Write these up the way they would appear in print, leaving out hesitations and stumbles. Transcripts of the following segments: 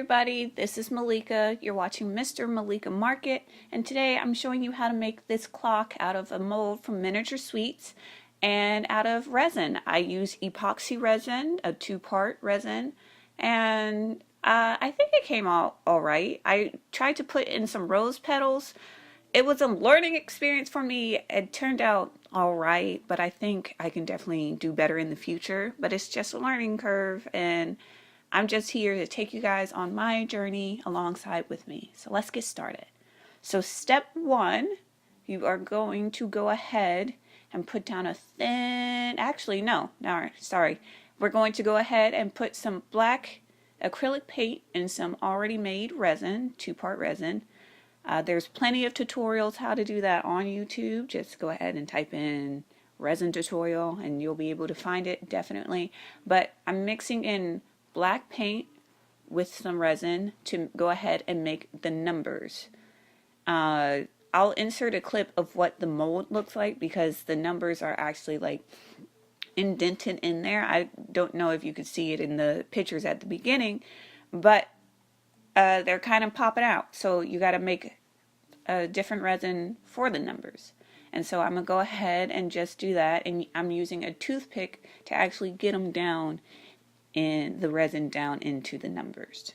everybody, this is Malika. You're watching Mr. Malika Market, and today I'm showing you how to make this clock out of a mold from Miniature Sweets and out of resin. I use epoxy resin, a two-part resin, and I think it came out all right. I tried to put in some rose petals. It was a learning experience for me. It turned out all right, but I think I can definitely do better in the future. But it's just a learning curve, and I'm just here to take you guys on my journey alongside with me. So let's get started. So step one, you are going to go ahead and put down a thin, sorry. We're going to go ahead and put some black acrylic paint and some already made resin, two-part resin. There's plenty of tutorials how to do that on YouTube. Just go ahead and type in resin tutorial and you'll be able to find it definitely. But I'm mixing in black paint with some resin to go ahead and make the numbers. I'll insert a clip of what the mold looks like because the numbers are actually like indented in there. I don't know if you could see it in the pictures at the beginning, but they're kind of popping out. So you got to make a different resin for the numbers. And so I'm going to go ahead and just do that. And I'm using a toothpick to actually get them down in the resin down into the numbers.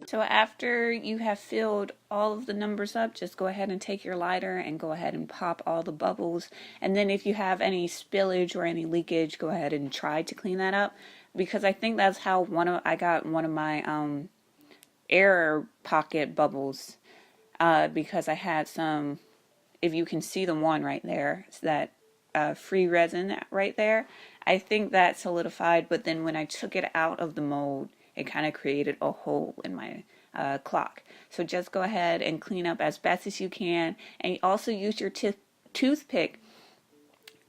So after you have filled all of the numbers up, just go ahead and take your lighter and go ahead and pop all the bubbles. And then if you have any spillage or any leakage, go ahead and try to clean that up. Because I think that's how I got one of my air pocket bubbles. Because I had some, if you can see the one right there, it's that free resin right there. I think that solidified, but then when I took it out of the mold, it kind of created a hole in my clock. So just go ahead and clean up as best as you can, and also use your toothpick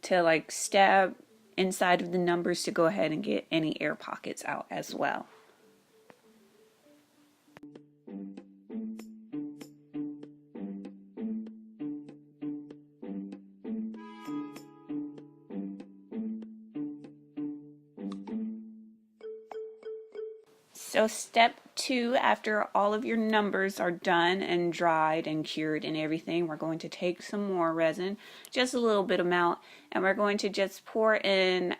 to like stab inside of the numbers to go ahead and get any air pockets out as well. So step two, after all of your numbers are done and dried and cured and everything, we're going to take some more resin, just a little bit amount, and we're going to just pour in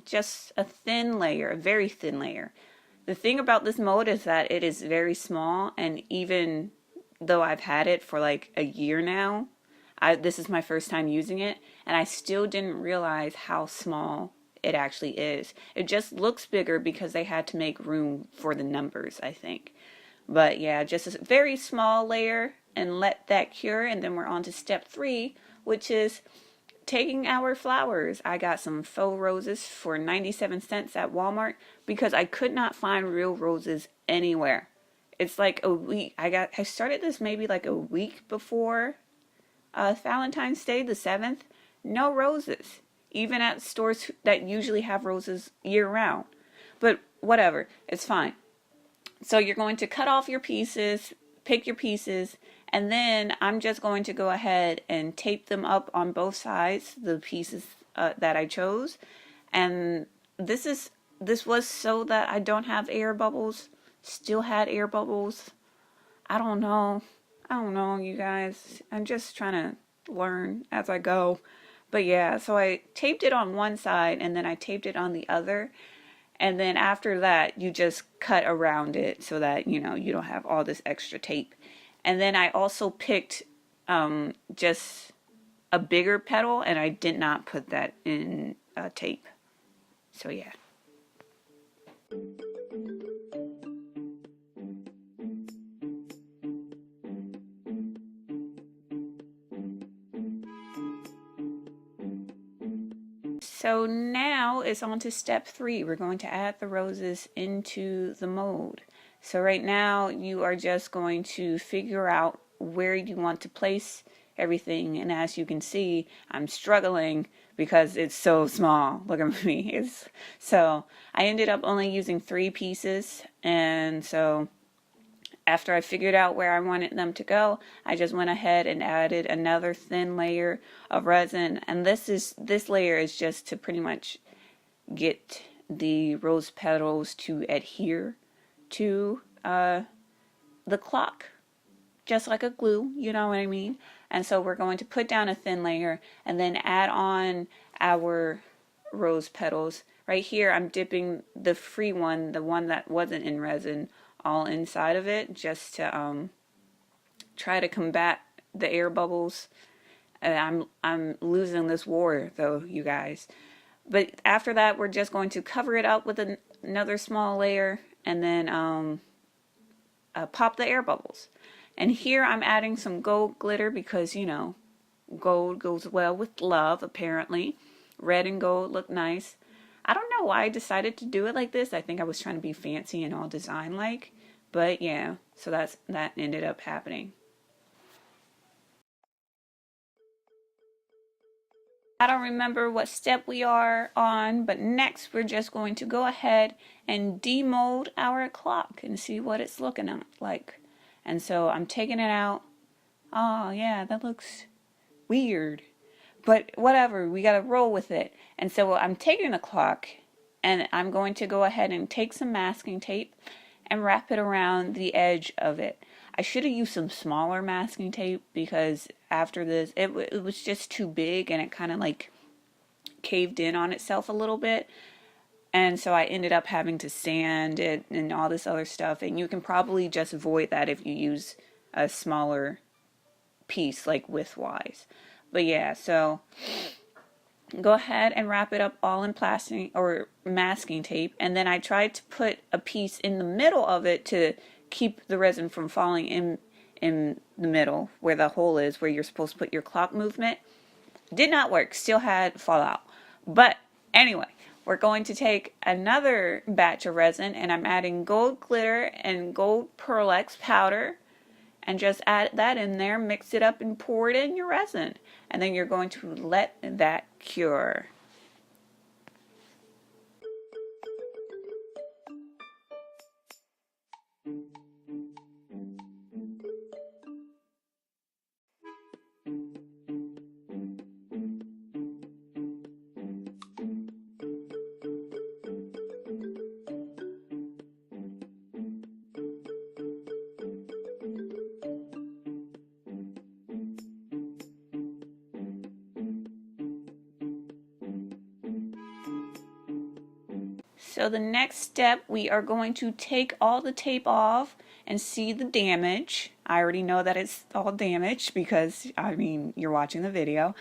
just a thin layer, a very thin layer. The thing about this mold is that it is very small, and even though I've had it for like a year now, this is my first time using it, and I still didn't realize how small it actually is. It just looks bigger because they had to make room for the numbers, I think. But yeah, just a very small layer and let that cure, and then we're on to step three, which is taking our flowers. I got some faux roses for 97 cents at Walmart because I could not find real roses anywhere. It's like a week. I started this maybe like a week before Valentine's Day, the 7th. No roses. Even at stores that usually have roses year-round. But whatever, it's fine. So you're going to cut off your pieces, pick your pieces, and then I'm just going to go ahead and tape them up on both sides, the pieces that I chose. And this was so that I don't have air bubbles. still had air bubbles. I don't know. I don't know, you guys. I'm just trying to learn as I go. But yeah, so I taped it on one side and then I taped it on the other. And then after that, you just cut around it so that, you know, you don't have all this extra tape. And then I also picked just a bigger petal, and I did not put that in tape. So yeah. So now it's on to step 3. We're going to add the roses into the mold. So right now you are just going to figure out where you want to place everything, and as you can see, I'm struggling because it's so small. Look at me. So I ended up only using 3 pieces, and so after I figured out where I wanted them to go, I just went ahead and added another thin layer of resin. And this layer is just to pretty much get the rose petals to adhere to the clock, just like a glue, you know what I mean? And so we're going to put down a thin layer and then add on our rose petals. Right here, I'm dipping the free one, the one that wasn't in resin, all inside of it, just to try to combat the air bubbles. I'm losing this war though, you guys. But after that, we're just going to cover it up with another small layer and then pop the air bubbles. And here I'm adding some gold glitter because, you know, gold goes well with love, apparently. Red and gold look nice. I don't know why I decided to do it like this. I think I was trying to be fancy and all design-like. But yeah, so that ended up happening. I don't remember what step we are on, but next we're just going to go ahead and demold our clock and see what it's looking like. And so I'm taking it out. Oh yeah, that looks weird. But whatever, we gotta roll with it. And so I'm taking the clock and I'm going to go ahead and take some masking tape and wrap it around the edge of it. I should have used some smaller masking tape because after this, it was just too big and it kind of like caved in on itself a little bit. And so I ended up having to sand it and all this other stuff. And you can probably just avoid that if you use a smaller piece, like width-wise. But yeah, so go ahead and wrap it up all in plastic or masking tape. And then I tried to put a piece in the middle of it to keep the resin from falling in the middle where the hole is, where you're supposed to put your clock movement. Did not work. Still had fallout. But anyway, we're going to take another batch of resin, and I'm adding gold glitter and gold Pearl-X powder, and just add that in there, mix it up, and pour it in your resin. And then you're going to let that cure. So the next step, we are going to take all the tape off and see the damage. I already know that it's all damaged because, I mean, you're watching the video.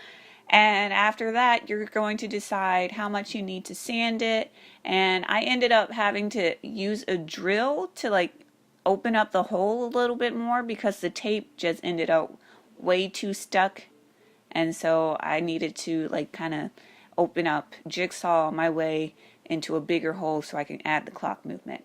And after that, you're going to decide how much you need to sand it. And I ended up having to use a drill to like open up the hole a little bit more because the tape just ended up way too stuck. And so I needed to like kind of open up, jigsaw my way into a bigger hole so I can add the clock movement.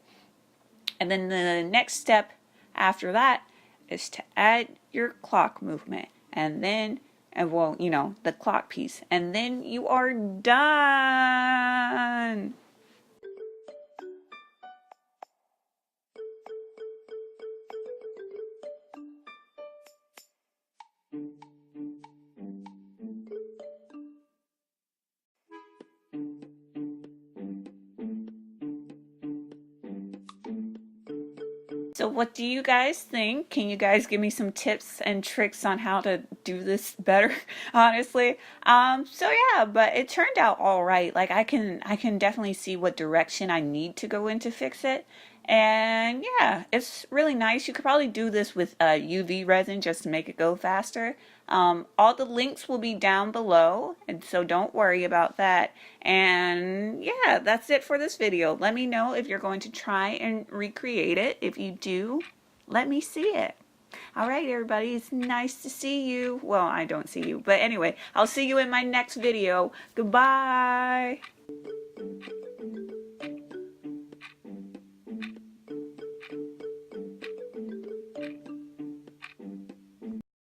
And then the next step after that is to add your clock movement, and then, well, you know, the clock piece, and then you are done. So what do you guys think? Can you guys give me some tips and tricks on how to do this better, honestly? So yeah, but it turned out all right. Like I can definitely see what direction I need to go in to fix it. And yeah, it's really nice. You could probably do this with UV resin just to make it go faster. All the links will be down below, and so don't worry about that. And yeah, that's it for this video. Let me know if you're going to try and recreate it. If you do, let me see it. All right, everybody, it's nice to see you. Well, I don't see you, but anyway, I'll see you in my next video. Goodbye.